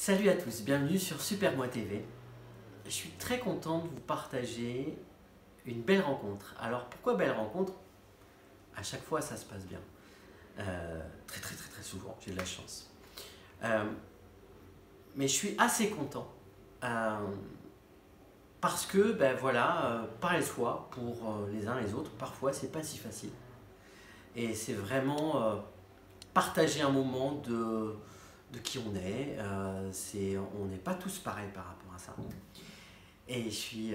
Salut à tous, bienvenue sur Super Moi TV. Je suis très content de vous partager une belle rencontre. Alors pourquoi belle rencontre? À chaque fois ça se passe bien. Très souvent, j'ai de la chance. Mais je suis assez content parce que parler de soi pour les uns les autres, parfois c'est pas si facile. Et c'est vraiment partager un moment de qui on est. On n'est pas tous pareils par rapport à ça. Et je suis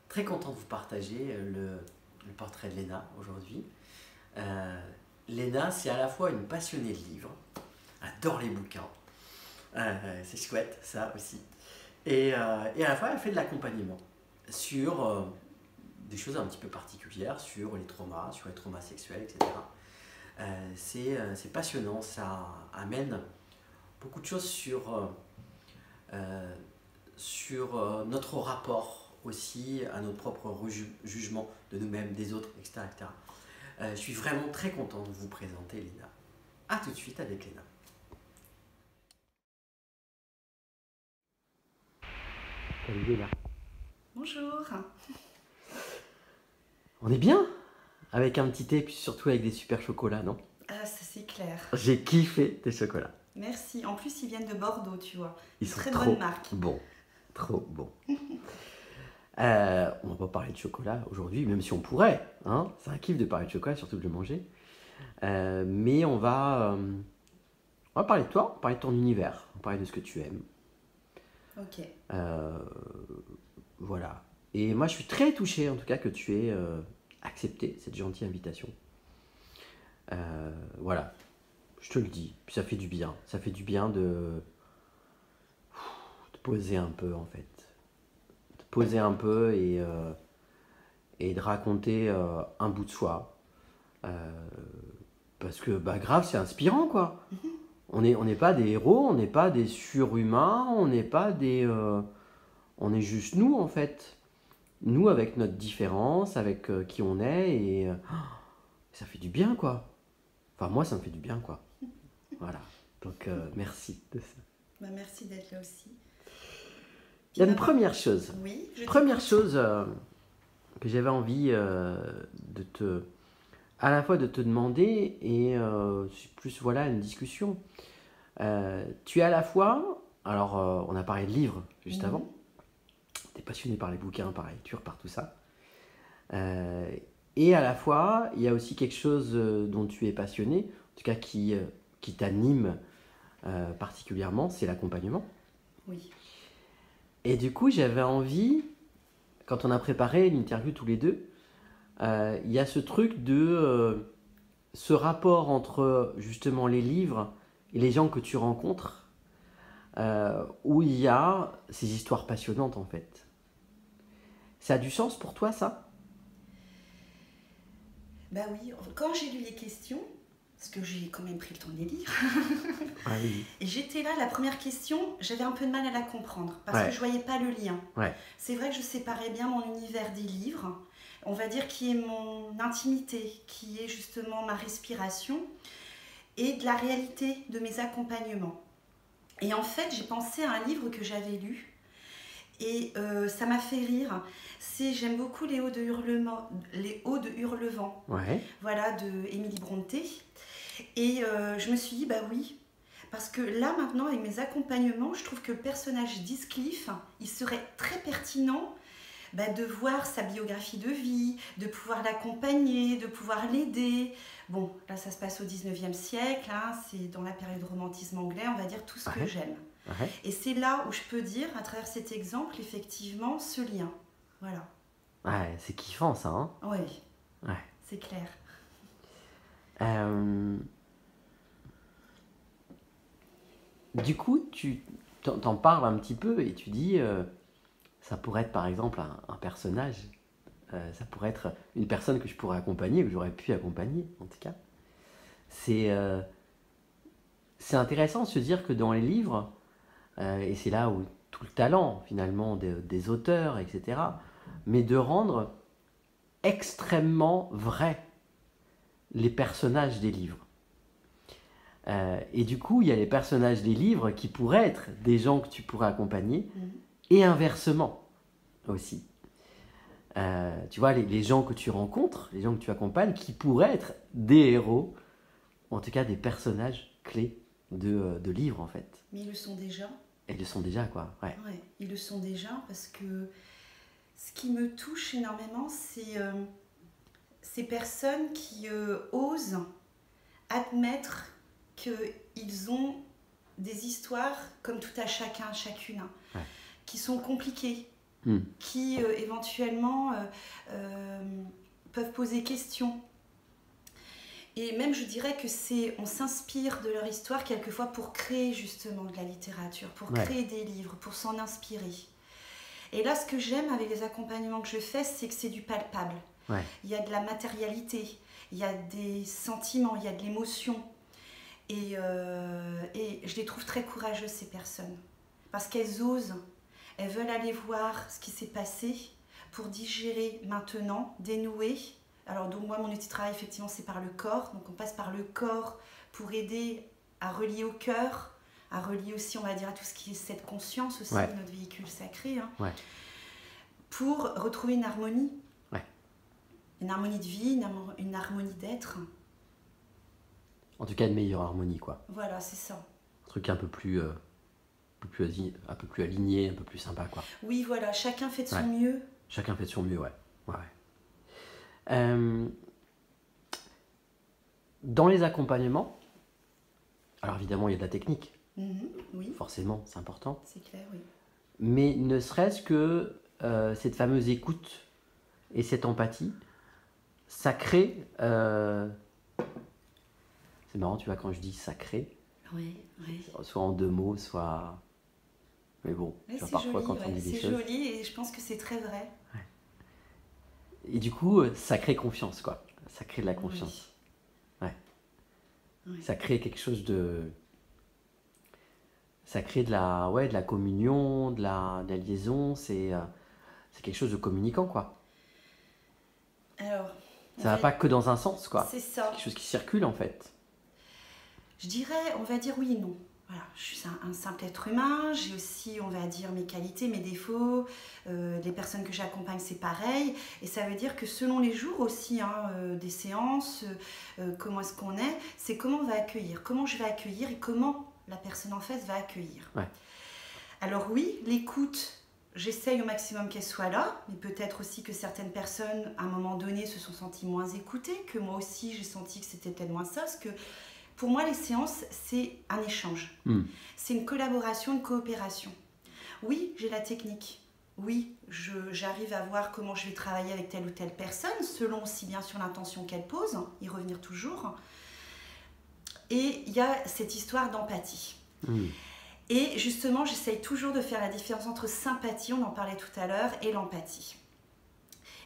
très content de vous partager le portrait de Léna aujourd'hui. Léna, c'est à la fois une passionnée de livres, adore les bouquins, c'est chouette ça aussi. Et à la fois, elle fait de l'accompagnement sur des choses un petit peu particulières, sur les traumas sexuels, etc. C'est passionnant, ça amène beaucoup de choses sur notre rapport aussi à notre propre jugement de nous-mêmes, des autres, etc. etc. Je suis vraiment très content de vous présenter Léna. A tout de suite avec Léna. Salut Léna. Bonjour. On est bien avec un petit thé, puis surtout avec des super chocolats, non? Ah, ça c'est clair. J'ai kiffé tes chocolats. Merci. En plus, ils viennent de Bordeaux, tu vois. Ils sont Très trop bonne marque. bons. Trop bons. On va pas parler de chocolat aujourd'hui, même si on pourrait. Hein, c'est un kiff de parler de chocolat, surtout de le manger. Mais on va parler de toi, on va parler de ton univers, on va parler de ce que tu aimes. Ok. Voilà. Et moi, je suis très touché, en tout cas, que tu aies accepté cette gentille invitation. Voilà. Je te le dis. Puis ça fait du bien. Ça fait du bien de poser un peu, en fait. De poser un peu et de raconter un bout de soi. Parce que, grave, c'est inspirant, quoi. On n'est pas des héros, on n'est pas des surhumains, on n'est pas des... on est juste nous, en fait. Nous, avec notre différence, avec qui on est, et ça fait du bien, quoi. Enfin, moi, ça me fait du bien, quoi. Voilà. Donc, merci de ça. Merci d'être là aussi. Il y a une première chose. Oui, Première chose que j'avais envie à la fois de te demander et plus voilà une discussion. Tu es à la fois, alors on a parlé de livres juste avant. Tu es passionné par les bouquins, par la lecture, par tout ça. Et à la fois, il y a aussi quelque chose dont tu es passionné, en tout cas qui t'anime particulièrement, c'est l'accompagnement. Oui. Et du coup, j'avais envie, quand on a préparé l'interview tous les deux, il y a ce truc de ce rapport entre justement les livres et les gens que tu rencontres, où il y a ces histoires passionnantes en fait. Ça a du sens pour toi ça? Bah oui, quand j'ai lu les questions, parce que j'ai quand même pris le temps de les lire, Ah oui. et j'étais là, la première question, j'avais un peu de mal à la comprendre, parce que je voyais pas le lien. Ouais. C'est vrai que je séparais bien mon univers des livres, on va dire qui est mon intimité, qui est justement ma respiration, et de la réalité de mes accompagnements. Et en fait, j'ai pensé à un livre que j'avais lu, et ça m'a fait rire. J'aime beaucoup les Hauts de Hurlevent, voilà, de Émilie Brontë. Et je me suis dit, bah oui, parce que là maintenant, avec mes accompagnements, je trouve que le personnage d'Heathcliff, il serait très pertinent de voir sa biographie de vie, de pouvoir l'accompagner, de pouvoir l'aider. Bon, là ça se passe au 19e siècle, hein, c'est dans la période romantisme anglais, on va dire tout ce que j'aime. Et c'est là où je peux dire, à travers cet exemple, effectivement, ce lien. Voilà. Ouais, c'est kiffant ça, hein? Oui, ouais. C'est clair. Du coup, tu t'en parles un petit peu et tu dis, ça pourrait être par exemple un personnage, ça pourrait être une personne que je pourrais accompagner, que j'aurais pu accompagner en tout cas. C'est intéressant de se dire que dans les livres, et c'est là où tout le talent finalement des auteurs, etc., mais de rendre extrêmement vrai les personnages des livres. Et du coup, il y a les personnages des livres qui pourraient être des gens que tu pourrais accompagner, Mhm. et inversement aussi. Tu vois, les gens que tu rencontres, les gens que tu accompagnes, qui pourraient être des héros, ou en tout cas des personnages clés de livres en fait. Mais ils le sont déjà. Et ils le sont déjà, quoi. Ouais. Ouais, ils le sont déjà parce que ce qui me touche énormément, c'est ces personnes qui osent admettre qu'ils ont des histoires, comme tout à chacun, chacune, Ouais. qui sont compliquées, Mm. qui éventuellement peuvent poser question. Et même je dirais que on s'inspire de leur histoire quelquefois pour créer justement de la littérature, pour Ouais. créer des livres, pour s'en inspirer. Et là, ce que j'aime avec les accompagnements que je fais, c'est que c'est du palpable. Ouais. Il y a de la matérialité, il y a des sentiments, il y a de l'émotion. Et je les trouve très courageuses, ces personnes. Parce qu'elles osent, elles veulent aller voir ce qui s'est passé pour digérer maintenant, dénouer. Alors donc moi, mon outil de travail, effectivement, c'est par le corps. Donc on passe par le corps pour aider à relier au cœur, à relier aussi, on va dire, à tout ce qui est cette conscience aussi, Ouais. notre véhicule sacré, hein, Ouais. pour retrouver une harmonie. Ouais. Une harmonie de vie, une harmonie d'être. En tout cas, une meilleure harmonie, quoi. Voilà, c'est ça. Un truc un peu plus aligné, un peu plus sympa, quoi. Oui, voilà, chacun fait de son Ouais. mieux. Chacun fait de son mieux, ouais. Ouais, ouais. Dans les accompagnements, alors évidemment, il y a de la technique, Oui, forcément, c'est important. c'est clair, oui. Mais ne serait-ce que cette fameuse écoute et cette empathie, ça crée... c'est marrant, tu vois, quand je dis ça crée, Oui, oui. soit en 2 mots, soit... Mais bon, Ouais, tu vois, c'est parfois joli, quand on ouais, dit des c'est choses... joli et je pense que c'est très vrai. Et du coup, ça crée confiance, quoi. Ça crée de la confiance. Ouais. Oui. Ça crée quelque chose de... Ça crée de la communion, de la liaison, c'est quelque chose de communicant, quoi. Alors, Ça va pas que dans un sens, quoi. c'est ça. Quelque chose qui circule, en fait. Je dirais, on va dire oui et non. Voilà, je suis un simple être humain, j'ai aussi, on va dire, mes qualités, mes défauts, les personnes que j'accompagne, c'est pareil. Et ça veut dire que selon les jours aussi, hein, des séances, comment est-ce qu'on est, c'est comment on va accueillir, comment je vais accueillir et comment la personne en face va accueillir. Ouais. Alors oui, l'écoute, j'essaye au maximum qu'elle soit là, mais peut-être aussi que certaines personnes, à un moment donné, se sont senties moins écoutées, que moi aussi, j'ai senti que c'était peut-être moins ça, parce que pour moi, les séances, c'est un échange. C'est une collaboration, une coopération. Oui, j'ai la technique. Oui, j'arrive à voir comment je vais travailler avec telle ou telle personne, selon aussi bien sûr l'intention qu'elle pose, y revenir toujours. Et il y a cette histoire d'empathie. Et justement, j'essaye toujours de faire la différence entre sympathie, on en parlait tout à l'heure, et l'empathie.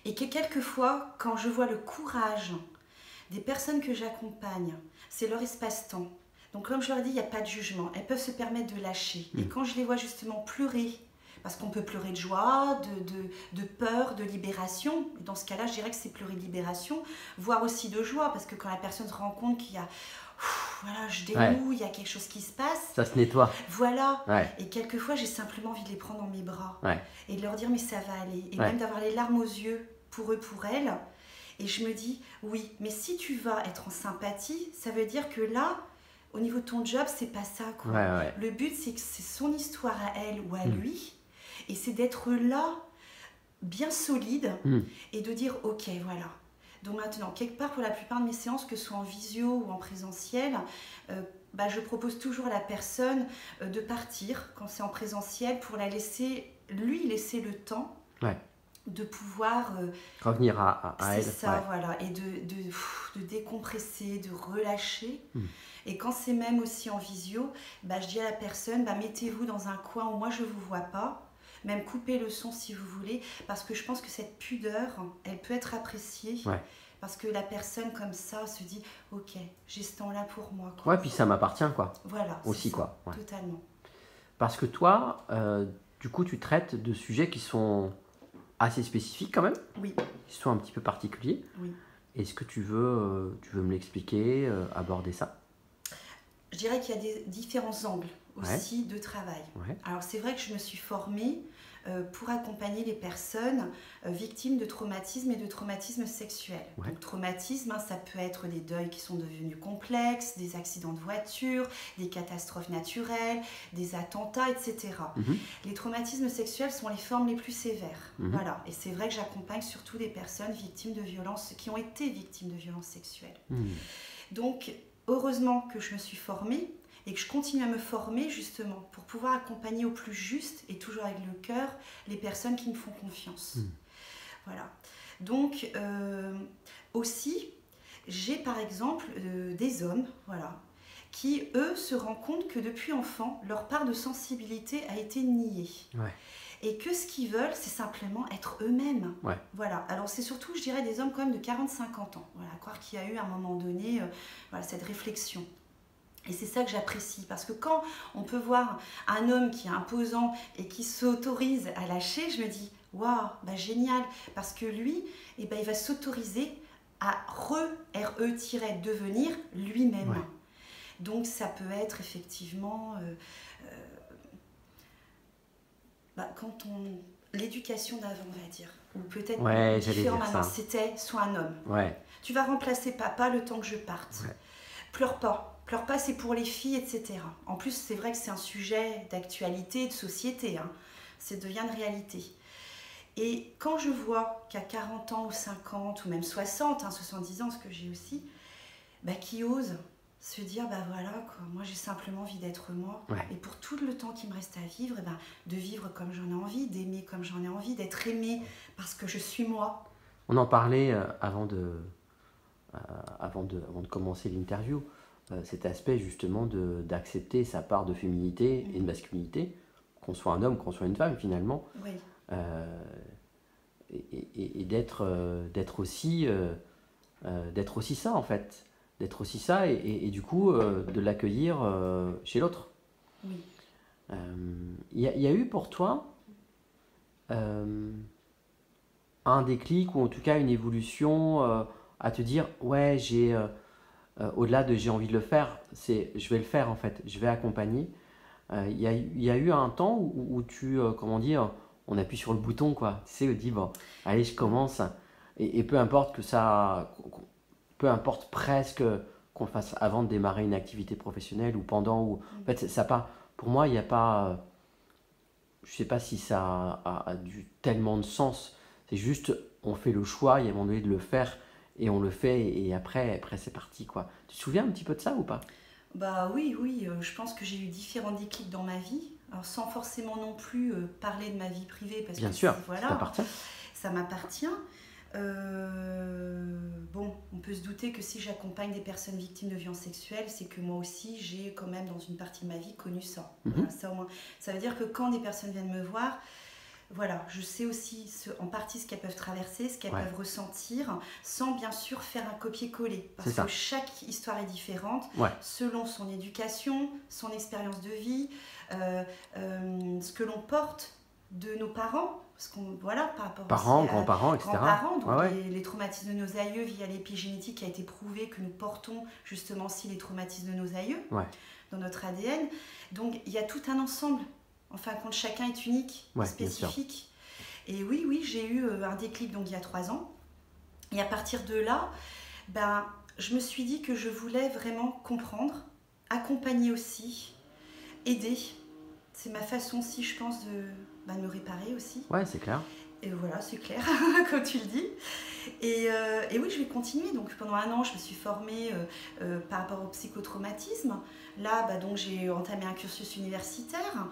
Et que quelquefois, quand je vois le courage des personnes que j'accompagne, c'est leur espace-temps. Donc comme je leur ai dit, il n'y a pas de jugement. Elles peuvent se permettre de lâcher. Et quand je les vois justement pleurer, parce qu'on peut pleurer de joie, de peur, de libération, dans ce cas-là, je dirais que c'est pleurer de libération, voire aussi de joie, parce que quand la personne se rend compte qu'il y a... voilà, je dénoue, il y a quelque chose qui se passe. Ça se nettoie. Voilà. Ouais. Et quelquefois, j'ai simplement envie de les prendre dans mes bras. Ouais. Et de leur dire, mais ça va aller. Et Ouais. même d'avoir les larmes aux yeux pour eux, pour elles. Et je me dis, oui, mais si tu vas être en sympathie, ça veut dire que là, au niveau de ton job, c'est pas ça, quoi. Ouais. Le but, c'est que c'est son histoire à elle ou à lui. Et c'est d'être là, bien solide, et de dire, ok, voilà. Donc maintenant, quelque part, pour la plupart de mes séances, que ce soit en visio ou en présentiel, je propose toujours à la personne de partir, quand c'est en présentiel, pour laisser le temps de pouvoir... revenir à elle. C'est ça, voilà. Et de décompresser, de relâcher. Et quand c'est même aussi en visio, je dis à la personne, mettez-vous dans un coin où moi je ne vous vois pas. Même couper le son si vous voulez, parce que je pense que cette pudeur, elle peut être appréciée. Ouais. Parce que la personne comme ça se dit, ok, j'ai ce temps-là pour moi. Ouais, puis ça m'appartient, quoi. Voilà. Aussi, ça, quoi. Ouais. Totalement. Parce que toi, du coup, tu traites de sujets qui sont assez spécifiques quand même. Oui. Qui sont un petit peu particuliers. Oui. Est-ce que tu veux me l'expliquer, aborder ça ? je dirais qu'il y a des différents angles Ouais. aussi de travail. Ouais. Alors c'est vrai que je me suis formée pour accompagner les personnes victimes de traumatisme et de traumatisme sexuel. Ouais. Donc traumatisme, ça peut être des deuils qui sont devenus complexes, des accidents de voiture, des catastrophes naturelles, des attentats, etc. Mhm. Les traumatismes sexuels sont les formes les plus sévères. Mhm. Voilà. Et c'est vrai que j'accompagne surtout des personnes victimes de violences, qui ont été victimes de violences sexuelles. Mhm. Donc, heureusement que je me suis formée et que je continue à me former justement pour pouvoir accompagner au plus juste et toujours avec le cœur les personnes qui me font confiance. Voilà. Donc, aussi, j'ai par exemple des hommes, voilà, qui eux se rendent compte que depuis enfant, leur part de sensibilité a été niée. Ouais. Et que ce qu'ils veulent, c'est simplement être eux-mêmes. Ouais. Voilà. Alors c'est surtout, je dirais, des hommes quand même de 40-50 ans. Voilà, à croire qu'il y a eu à un moment donné voilà, cette réflexion. Et c'est ça que j'apprécie, parce que quand on peut voir un homme qui est imposant et qui s'autorise à lâcher, je me dis, waouh, bah génial, parce que lui, eh ben, il va s'autoriser à devenir lui-même. Ouais. Donc ça peut être effectivement... quand on... l'éducation d'avant, on va dire, ou peut-être Ouais, j'allais différent dire maintenant, ça. c'était sois un homme. Ouais. Tu vas remplacer papa le temps que je parte. Ouais. Pleure pas, c'est pour les filles, etc. En plus, c'est vrai que c'est un sujet d'actualité, de société, hein. Ça devient une réalité. Et quand je vois qu'à 40 ans ou 50 ou même 60, 70 ans, ce que j'ai aussi, qui osent se dire, voilà, quoi, moi j'ai simplement envie d'être moi. Ouais. Et pour tout le temps qui me reste à vivre, de vivre comme j'en ai envie, d'aimer comme j'en ai envie, d'être aimée parce que je suis moi. On en parlait avant de commencer l'interview, cet aspect justement d'accepter sa part de féminité et de masculinité, qu'on soit un homme, qu'on soit une femme finalement, Oui. et d'être aussi ça en fait, d'être aussi ça et du coup de l'accueillir chez l'autre. Oui. Il y a eu pour toi un déclic ou en tout cas une évolution à te dire ouais j'ai au-delà de j'ai envie de le faire, c'est je vais le faire en fait, je vais accompagner. Il y a eu un temps où tu, comment dire, on appuie sur le bouton quoi, tu sais, on dit bon, allez je commence et peu importe peu importe presque qu'on le fasse avant de démarrer une activité professionnelle ou pendant ou en fait ça pas, pour moi il n'y a pas, je sais pas si ça a tellement de sens, c'est juste on fait le choix, il y a un moment donné de le faire et on le fait et après c'est parti quoi. Tu te souviens un petit peu de ça ou pas? Oui, je pense que j'ai eu différents déclics dans ma vie. Alors sans forcément non plus parler de ma vie privée parce Bien que sûr, voilà, ça t'appartient. ça m'appartient. On peut se douter que si j'accompagne des personnes victimes de violences sexuelles, c'est que moi aussi j'ai quand même dans une partie de ma vie connu ça. Voilà, ça au moins. Ça veut dire que quand des personnes viennent me voir, voilà, je sais aussi en partie ce qu'elles peuvent traverser, ce qu'elles peuvent ressentir, sans bien sûr faire un copier-coller. Parce que chaque histoire est différente, selon son éducation, son expérience de vie, ce que l'on porte de nos parents. Parce qu'on, voilà, par rapport parents, grands-parents, etc. Grands-parents, donc les traumatismes de nos aïeux via l'épigénétique qui a été prouvé que nous portons justement aussi les traumatismes de nos aïeux dans notre ADN. Donc il y a tout un ensemble. En fin de compte, chacun est unique, spécifique. Et oui, j'ai eu un déclic donc, il y a 3 ans. Et à partir de là, je me suis dit que je voulais vraiment comprendre, accompagner aussi, aider. C'est ma façon aussi, je pense, de me réparer aussi. Ouais, c'est clair. Et voilà, c'est clair, comme tu le dis. Et oui, je vais continuer. Donc pendant 1 an, je me suis formée par rapport au psychotraumatisme. Là, donc, j'ai entamé un cursus universitaire.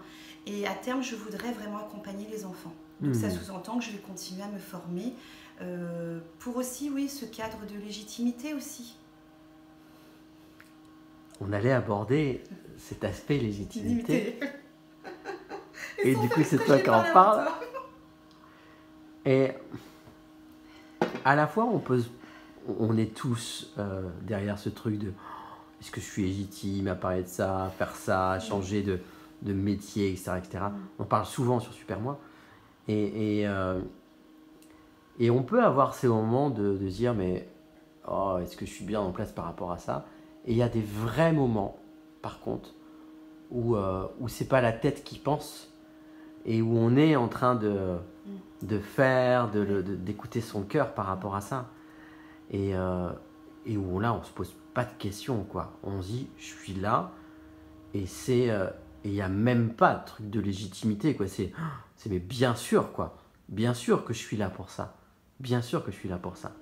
Et à terme, je voudrais vraiment accompagner les enfants. Donc ça sous-entend que je vais continuer à me former pour aussi, ce cadre de légitimité aussi. On allait aborder cet aspect légitimité. Et du coup, c'est toi qui en parles. Et à la fois, on est tous derrière ce truc de est-ce que je suis légitime à parler de ça, faire ça, changer de métier, etc. etc. On parle souvent sur Super-moi. Et on peut avoir ces moments de se dire mais est-ce que je suis bien en place par rapport à ça? Et il y a des vrais moments par contre, où c'est pas la tête qui pense et où on est en train de faire, d'écouter son cœur par rapport à ça. Et où là, on se pose pas de questions, quoi. On se dit, je suis là, et il n'y a même pas de truc de légitimité, quoi. C'est mais bien sûr, quoi. Bien sûr que je suis là pour ça. Bien sûr que je suis là pour ça.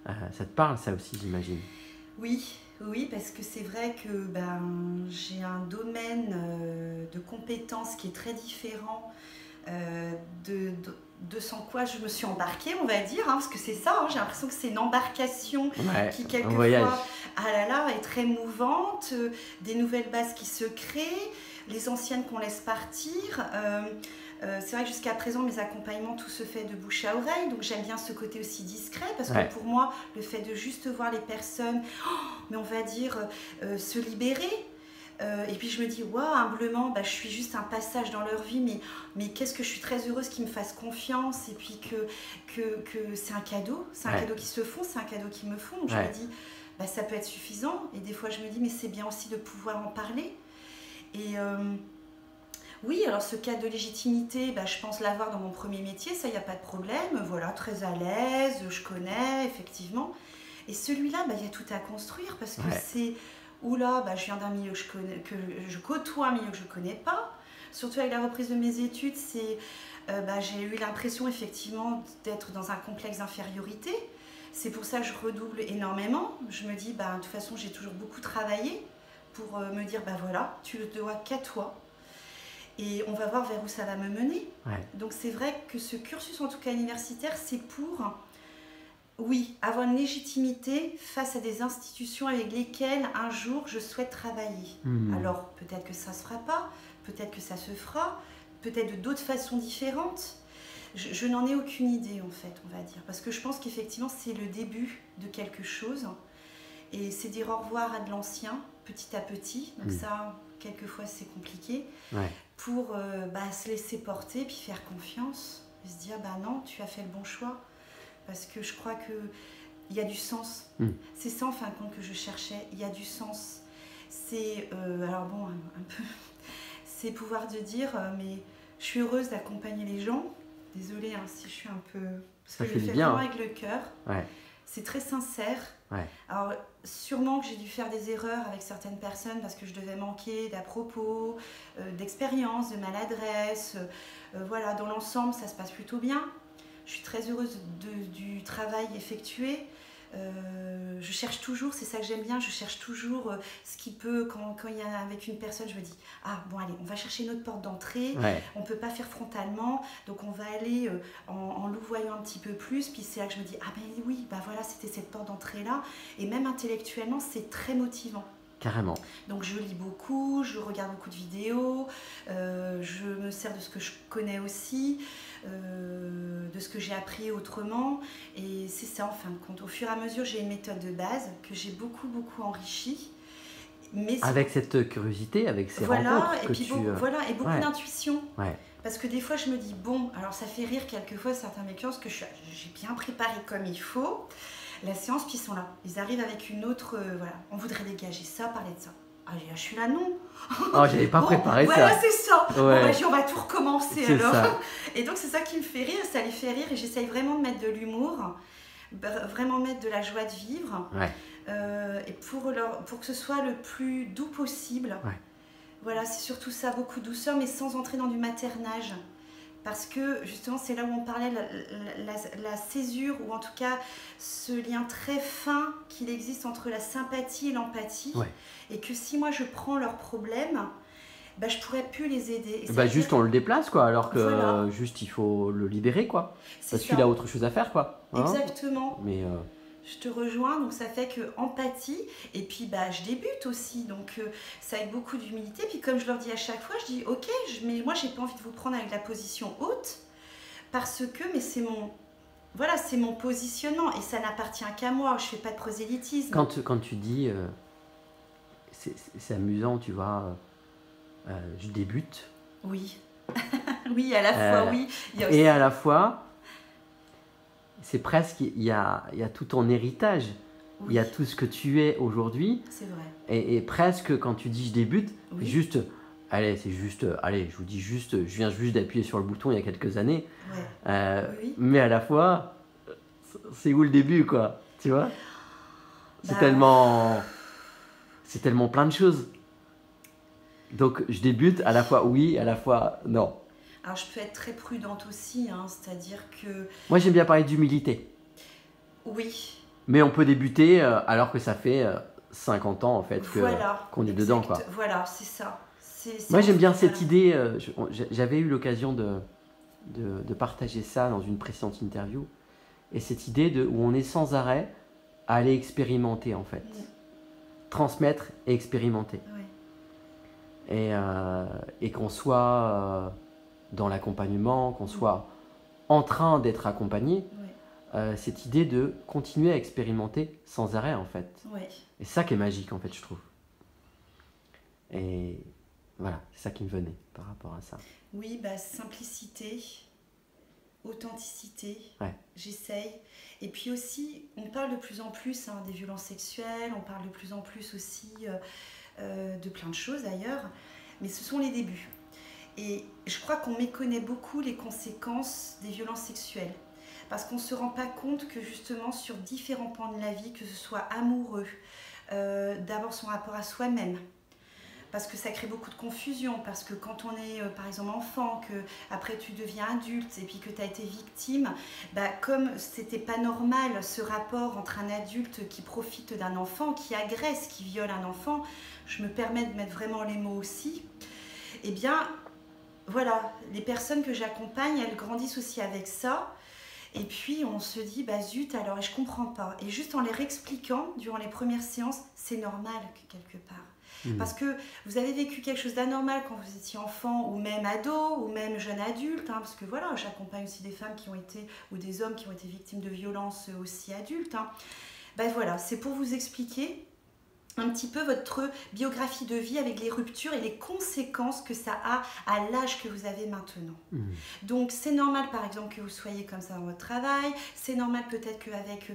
Ça te parle, ça aussi, j'imagine. Oui, oui, parce que c'est vrai que j'ai un domaine de compétences qui est très différent de sans quoi je me suis embarquée, on va dire, hein, parce que c'est ça, hein, j'ai l'impression que c'est une embarcation qui quelquefois est très mouvante, des nouvelles bases qui se créent, les anciennes qu'on laisse partir. C'est vrai que jusqu'à présent, mes accompagnements, tout se fait de bouche à oreille, donc j'aime bien ce côté aussi discret, parce que pour moi, le fait de juste voir les personnes, mais on va dire, se libérer, et puis je me dis, waouh, humblement, je suis juste un passage dans leur vie, mais qu'est-ce que je suis très heureuse qu'ils me fassent confiance, et puis que c'est un cadeau qu'ils se font, c'est un cadeau qu'ils me font. Donc je me dis, ça peut être suffisant, et des fois je me dis, mais c'est bien aussi de pouvoir en parler. Et oui, alors ce cadre de légitimité, je pense l'avoir dans mon premier métier, ça, il n'y a pas de problème, voilà, très à l'aise, je connais, effectivement. Et celui-là, il y a tout à construire, parce que c'est... Oula, je viens d'un milieu que je côtoie, un milieu que je ne connais pas. Surtout avec la reprise de mes études, j'ai eu l'impression effectivement d'être dans un complexe d'infériorité. C'est pour ça que je redouble énormément. Je me dis, de toute façon, j'ai toujours beaucoup travaillé pour me dire, voilà, tu le dois qu'à toi. Et on va voir vers où ça va me mener. Donc c'est vrai que ce cursus, en tout cas universitaire, c'est pour... Oui, avoir une légitimité face à des institutions avec lesquelles un jour je souhaite travailler. Alors peut-être que ça ne se fera pas, peut-être que ça se fera, peut-être de d'autres façons différentes. Je n'en ai aucune idée en fait, on va dire. Parce que je pense qu'effectivement c'est le début de quelque chose. Et c'est dire au revoir à de l'ancien, petit à petit. Donc ça, quelquefois c'est compliqué. Pour se laisser porter, puis faire confiance. Et se dire, non, tu as fait le bon choix. Parce que je crois qu'il y a du sens. C'est ça, en fin de compte, que je cherchais. Il y a du sens. C'est, un peu... C'est pouvoir de dire, mais je suis heureuse d'accompagner les gens. Désolée si je suis un peu... Parce que je le fais vraiment avec le cœur. C'est très sincère. Alors, sûrement que j'ai dû faire des erreurs avec certaines personnes parce que je devais manquer d'à-propos, d'expérience, de maladresse. Voilà, dans l'ensemble, ça se passe plutôt bien. Je suis très heureuse du travail effectué. Je cherche toujours, c'est ça que j'aime bien, je cherche toujours ce qui peut, quand il y a avec une personne, je me dis, allez, on va chercher notre porte d'entrée, on ne peut pas faire frontalement, donc on va aller en louvoyant un petit peu plus, puis c'est là que je me dis, oui, voilà, c'était cette porte d'entrée-là, et même intellectuellement, c'est très motivant. Carrément. Donc je lis beaucoup, je regarde beaucoup de vidéos, je me sers de ce que je connais aussi, de ce que j'ai appris autrement. Et c'est ça en fin de compte. Au fur et à mesure, j'ai une méthode de base que j'ai beaucoup enrichie. Mais avec cette curiosité, avec ces rencontres et que puis tu... et beaucoup d'intuition. Parce que des fois, je me dis, alors ça fait rire quelquefois certains métiers, parce que j'ai bien préparé comme il faut la séance, puis ils sont là. Ils arrivent avec une autre, on voudrait dégager ça, parler de ça. Je suis là, non. J'avais pas préparé ça. Voilà, c'est ça. On va tout recommencer alors. Ça. Et donc, c'est ça qui me fait rire, ça les fait rire, et j'essaye vraiment de mettre de l'humour, vraiment mettre de la joie de vivre, et pour que ce soit le plus doux possible. Voilà, c'est surtout ça, beaucoup de douceur, mais sans entrer dans du maternage. Parce que justement, c'est là où on parlait la césure, ou en tout cas ce lien très fin qu'il existe entre la sympathie et l'empathie. Et que si moi je prends leurs problèmes, je pourrais plus les aider. Et juste on le déplace, quoi, alors que juste il faut le libérer, quoi. Parce qu'il a autre chose à faire, quoi. Exactement. Mais je te rejoins, donc ça fait que empathie, et puis je débute aussi, donc ça avec beaucoup d'humilité. Puis comme je leur dis à chaque fois, je dis ok, mais moi j'ai pas envie de vous prendre avec la position haute, parce que c'est mon positionnement, et ça n'appartient qu'à moi, je fais pas de prosélytisme. Quand tu dis, c'est amusant, tu vois, je débute. Oui, oui, à la fois, oui. Il y a aussi... Et à la fois... C'est presque, il y a tout ton héritage il y a tout ce que tu es aujourd'hui. C'est vrai. Et presque, quand tu dis je débute, Oui. juste, allez, je vous dis juste, je viens juste d'appuyer sur le bouton il y a quelques années. Ouais. Oui. Mais à la fois, c'est où le début, quoi, tu vois? C'est Bah, tellement plein de choses. Donc, je débute à la fois oui, à la fois non. alors je peux être très prudente aussi, hein, c'est-à-dire que Moi, j'aime bien parler d'humilité. oui, Mais on peut débuter alors que ça fait 50 ans, en fait, voilà, qu'on est dedans, quoi. Voilà, c'est ça. Moi, j'aime bien voilà. cette idée. J'avais eu l'occasion de partager ça dans une précédente interview. Et cette idée où on est sans arrêt à aller expérimenter, en fait. Transmettre et expérimenter. Ouais. Et qu'on soit dans l'accompagnement, qu'on soit en train d'être accompagné, cette idée de continuer à expérimenter sans arrêt, en fait. Ouais. Et c'est ça qui est magique, en fait, je trouve. Et voilà, c'est ça qui me venait par rapport à ça. Oui, bah, simplicité, authenticité, Ouais. j'essaye. Et puis aussi, on parle de plus en plus des violences sexuelles, on parle de plus en plus aussi de plein de choses d'ailleurs, mais ce sont les débuts. Et je crois qu'on méconnaît beaucoup les conséquences des violences sexuelles, parce qu'on ne se rend pas compte que justement sur différents pans de la vie, que ce soit amoureux, d'avoir son rapport à soi-même, parce que ça crée beaucoup de confusion, parce que quand on est par exemple enfant, que après tu deviens adulte et puis que tu as été victime, bah, comme c'était pas normal ce rapport entre un adulte qui profite d'un enfant, qui agresse, qui viole un enfant, je me permets de mettre vraiment les mots aussi, eh bien voilà, les personnes que j'accompagne, elles grandissent aussi avec ça. Et puis on se dit, bah zut, alors et je comprends pas. Et juste en les réexpliquant durant les premières séances, c'est normal que quelque part. Parce que vous avez vécu quelque chose d'anormal quand vous étiez enfant ou même ado ou même jeune adulte, hein, parce que voilà, j'accompagne aussi des femmes qui ont été ou des hommes qui ont été victimes de violences aussi adultes. Hein. Ben voilà, c'est pour vous expliquer un petit peu votre biographie de vie avec les ruptures et les conséquences que ça a à l'âge que vous avez maintenant. Donc c'est normal par exemple que vous soyez comme ça dans votre travail, c'est normal peut-être qu'avec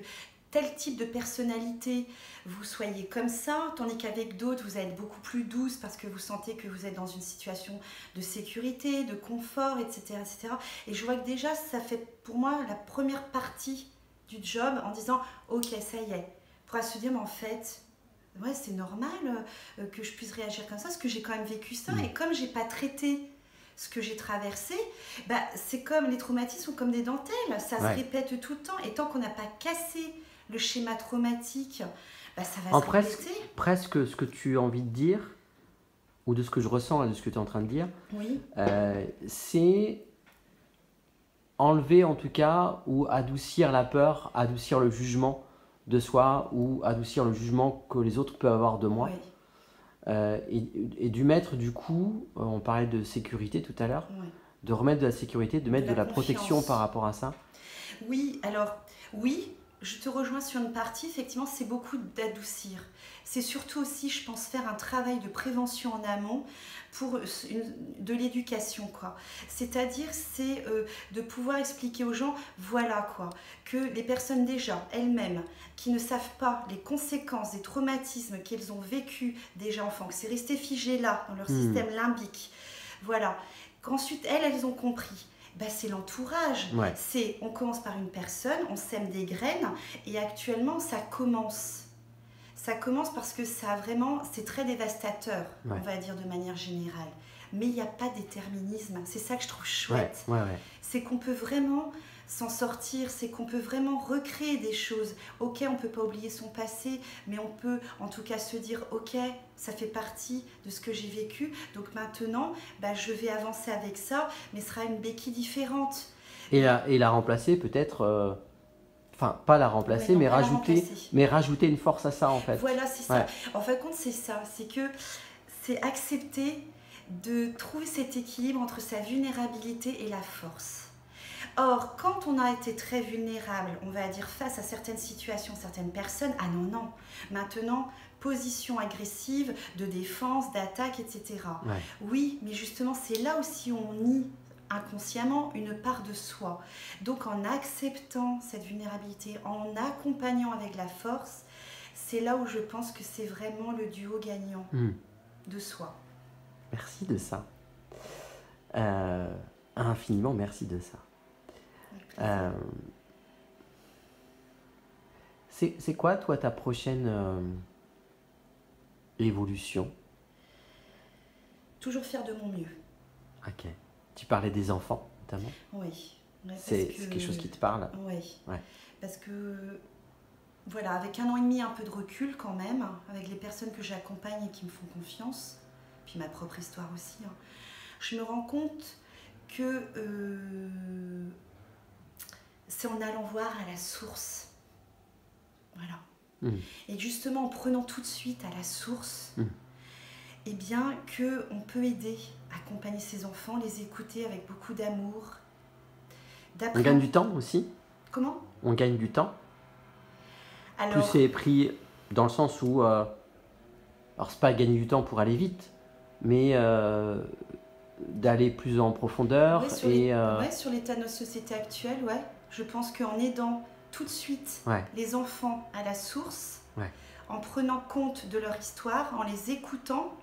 tel type de personnalité, vous soyez comme ça, tandis qu'avec d'autres, vous êtes beaucoup plus douce parce que vous sentez que vous êtes dans une situation de sécurité, de confort, etc. etc. Et je vois que déjà, ça fait pour moi la première partie du job en disant « Ok, ça y est », pour se dire « Mais en fait, ouais, c'est normal que je puisse réagir comme ça, parce que j'ai quand même vécu ça, et comme j'ai pas traité ce que j'ai traversé, bah, c'est comme les traumatismes sont comme des dentelles, ça se répète tout le temps, et tant qu'on n'a pas cassé le schéma traumatique, bah, ça va se répéter. Presque ce que tu as envie de dire, ou de ce que je ressens et de ce que tu es en train de dire, c'est enlever en tout cas, ou adoucir la peur, adoucir le jugement de soi, ou adoucir le jugement que les autres peuvent avoir de moi. Et du mettre du coup, on parlait de sécurité tout à l'heure, de remettre de la sécurité, de mettre de la protection par rapport à ça. Oui, alors oui, je te rejoins sur une partie, effectivement, c'est beaucoup d'adoucir. C'est surtout aussi, je pense, faire un travail de prévention en amont pour de l'éducation, quoi. C'est-à-dire, c'est de pouvoir expliquer aux gens, voilà, quoi, que les personnes déjà, elles-mêmes, qui ne savent pas les conséquences des traumatismes qu'elles ont vécus déjà enfant, que c'est resté figé là, dans leur système limbique, voilà, qu'ensuite, elles ont compris. Ben, c'est l'entourage. On commence par une personne, on sème des graines et actuellement ça commence. Ça commence parce que c'est très dévastateur, on va dire de manière générale. Mais il n'y a pas de déterminisme. C'est ça que je trouve chouette. C'est qu'on peut vraiment s'en sortir, c'est qu'on peut vraiment recréer des choses. Ok, on ne peut pas oublier son passé, mais on peut en tout cas se dire, ok, ça fait partie de ce que j'ai vécu, donc maintenant, bah, je vais avancer avec ça, mais ce sera une béquille différente. Et la remplacer peut-être... Enfin, pas la remplacer, mais rajouter une force à ça, en fait. Voilà, c'est ça. En fin de compte, c'est ça. C'est que c'est accepter de trouver cet équilibre entre sa vulnérabilité et la force. Or, quand on a été très vulnérable, on va dire face à certaines situations, certaines personnes, ah non, non, maintenant, position agressive, de défense, d'attaque, etc. Oui, mais justement, c'est là aussi où on nie inconsciemment une part de soi. Donc, en acceptant cette vulnérabilité, en accompagnant avec la force, c'est là où je pense que c'est vraiment le duo gagnant de soi. Merci de ça. Infiniment merci de ça. C'est quoi, toi, ta prochaine évolution? Toujours faire de mon mieux. Ok. Tu parlais des enfants, notamment. Oui. Ouais, c'est quelque chose qui te parle? Oui. Ouais. Parce que, voilà, avec 1 an et demi, un peu de recul quand même, avec les personnes que j'accompagne et qui me font confiance, puis ma propre histoire aussi, je me rends compte que c'est en allant voir à la source. Voilà. Et justement, en prenant tout de suite à la source, eh bien, qu'on peut aider, accompagner ses enfants, les écouter avec beaucoup d'amour. On gagne du temps aussi? Comment? On gagne du temps? Alors, plus c'est pris dans le sens où... alors, c'est pas gagner du temps pour aller vite, mais d'aller plus en profondeur. Ouais, sur l'état de notre société actuelle, ouais. Je pense qu'en aidant tout de suite les enfants à la source, en prenant compte de leur histoire, en les écoutant,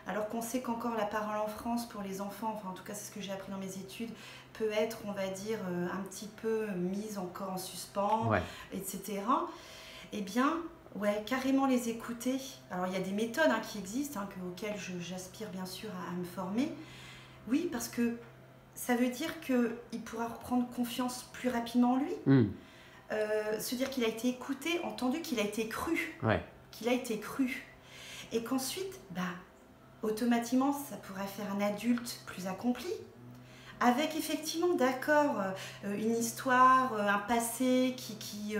alors qu'on sait qu'encore la parole en France pour les enfants, enfin en tout cas c'est ce que j'ai appris dans mes études, peut être, on va dire, un petit peu mise encore en suspens, etc. Eh bien, ouais, carrément les écouter. Alors il y a des méthodes qui existent, auxquelles j'aspire bien sûr à me former. Oui, parce que ça veut dire qu'il pourra reprendre confiance plus rapidement en lui. Se dire qu'il a été écouté, entendu, qu'il a été cru. Qu'il a été cru. Et qu'ensuite, automatiquement, ça pourrait faire un adulte plus accompli. Avec effectivement, d'accord, une histoire, un passé qui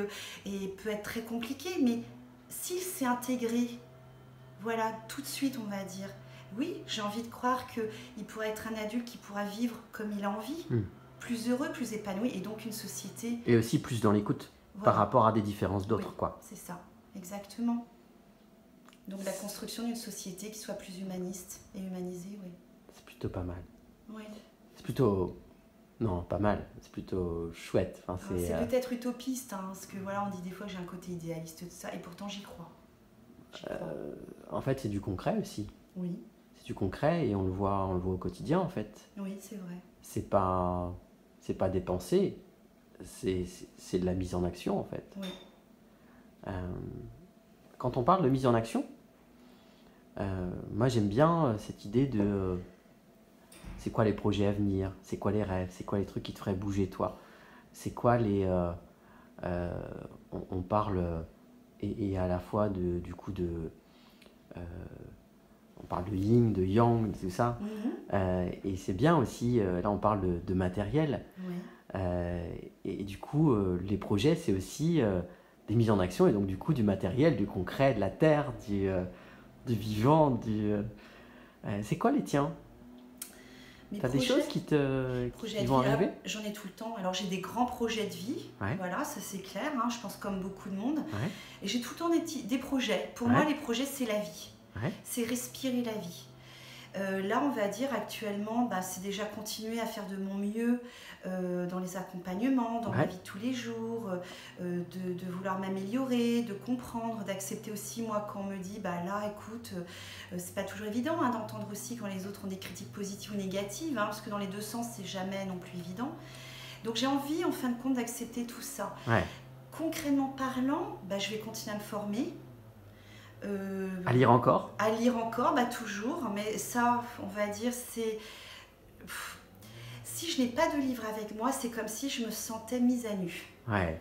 peut être très compliqué, mais s'il s'est intégré, voilà, tout de suite, on va dire, oui, j'ai envie de croire qu'il pourra être un adulte qui pourra vivre comme il a envie, plus heureux, plus épanoui, et donc une société... Et aussi plus dans l'écoute, par rapport à des différences d'autres, quoi. C'est ça, exactement. Donc la construction d'une société qui soit plus humaniste et humanisée, oui. C'est plutôt pas mal. Oui. C'est plutôt... Non, pas mal. C'est plutôt chouette. Enfin, c'est peut-être utopiste, parce que voilà, on dit des fois que j'ai un côté idéaliste de ça, et pourtant j'y crois. En fait, c'est du concret aussi. Oui. C'est du concret et on le voit au quotidien, en fait. Oui, c'est vrai. C'est pas des pensées, c'est de la mise en action, en fait. Oui. Quand on parle de mise en action, moi j'aime bien cette idée de c'est quoi les projets à venir, c'est quoi les rêves, c'est quoi les trucs qui te feraient bouger toi, c'est quoi les... on parle et à la fois du coup de... on parle de yin, de yang, tout ça. Et c'est bien aussi, là on parle de matériel. Et du coup, les projets, c'est aussi des mises en action, et donc du coup du matériel, du concret, de la terre, du vivant. C'est quoi les tiens? T'as des choses qui vont arriver? J'en ai tout le temps. Alors j'ai des grands projets de vie, voilà, ça c'est clair, je pense comme beaucoup de monde. Et j'ai tout le temps des projets. Pour moi, les projets, c'est la vie. C'est respirer la vie. Là, on va dire actuellement, c'est déjà continuer à faire de mon mieux dans les accompagnements, dans ma vie de tous les jours, de vouloir m'améliorer, de comprendre, d'accepter aussi, moi, quand on me dit, là, écoute, c'est pas toujours évident d'entendre aussi quand les autres ont des critiques positives ou négatives, parce que dans les deux sens, c'est jamais non plus évident. Donc j'ai envie, en fin de compte, d'accepter tout ça. Concrètement parlant, je vais continuer à me former. À lire encore? À lire encore, toujours, mais ça, on va dire, c'est... Si je n'ai pas de livre avec moi, c'est comme si je me sentais mise à nu.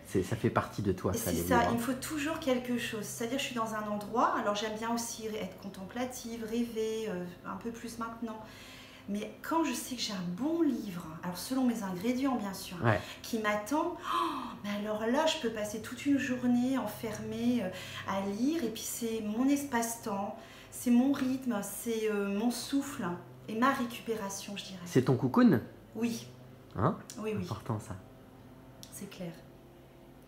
Ça fait partie de toi, ça, les livres. livres. Il me faut toujours quelque chose. C'est-à-dire, je suis dans un endroit, alors j'aime bien aussi être contemplative, rêver, un peu plus maintenant. Mais quand je sais que j'ai un bon livre, alors selon mes ingrédients bien sûr, qui m'attend, mais alors là je peux passer toute une journée enfermée à lire, et puis c'est mon espace-temps, c'est mon rythme, c'est mon souffle et ma récupération, je dirais. C'est ton cocoon? Oui. Oui. Important ça. C'est clair.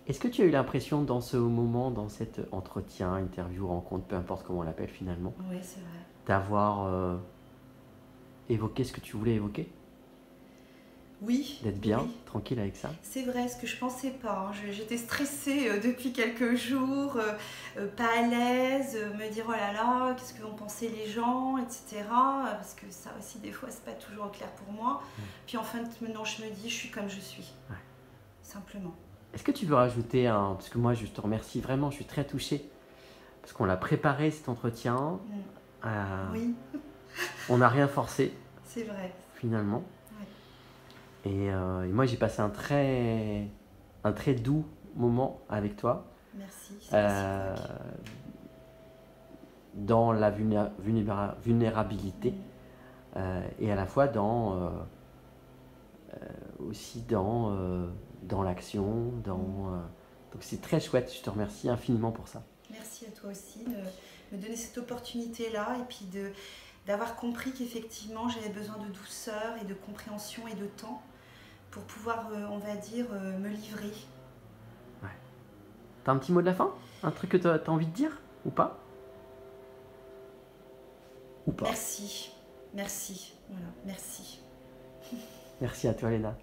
Est-ce que tu as eu l'impression dans ce moment, dans cet entretien, interview, rencontre, peu importe comment on l'appelle finalement, oui, c'est vrai, d'avoir... évoquer ce que tu voulais évoquer? Oui, d'être bien, oui. tranquille avec ça. C'est vrai, ce que je pensais pas, hein. J'étais stressée depuis quelques jours, pas à l'aise, me dire oh là là, qu'est-ce que vont penser les gens, etc. Parce que ça aussi, des fois, c'est pas toujours clair pour moi. Puis en fait, maintenant, je me dis, je suis comme je suis, Ouais. simplement. Est-ce que tu veux rajouter un... Parce que moi, je te remercie vraiment, je suis très touchée. Parce qu'on l'a préparé, cet entretien. Oui, On n'a rien forcé, c'est vrai. finalement. Ouais. Et moi, j'ai passé un très doux moment avec toi. Merci, c'est euh, réciproque. dans la vulnérabilité et à la fois aussi dans l'action. Donc c'est très chouette, je te remercie infiniment pour ça. Merci à toi aussi de me donner cette opportunité-là et puis d'avoir compris qu'effectivement j'avais besoin de douceur et de compréhension et de temps pour pouvoir, on va dire, me livrer. Ouais. T'as un petit mot de la fin? Un truc que t'as envie de dire? Ou pas? Ou pas? Merci, merci, voilà, merci. Merci à toi, Léna.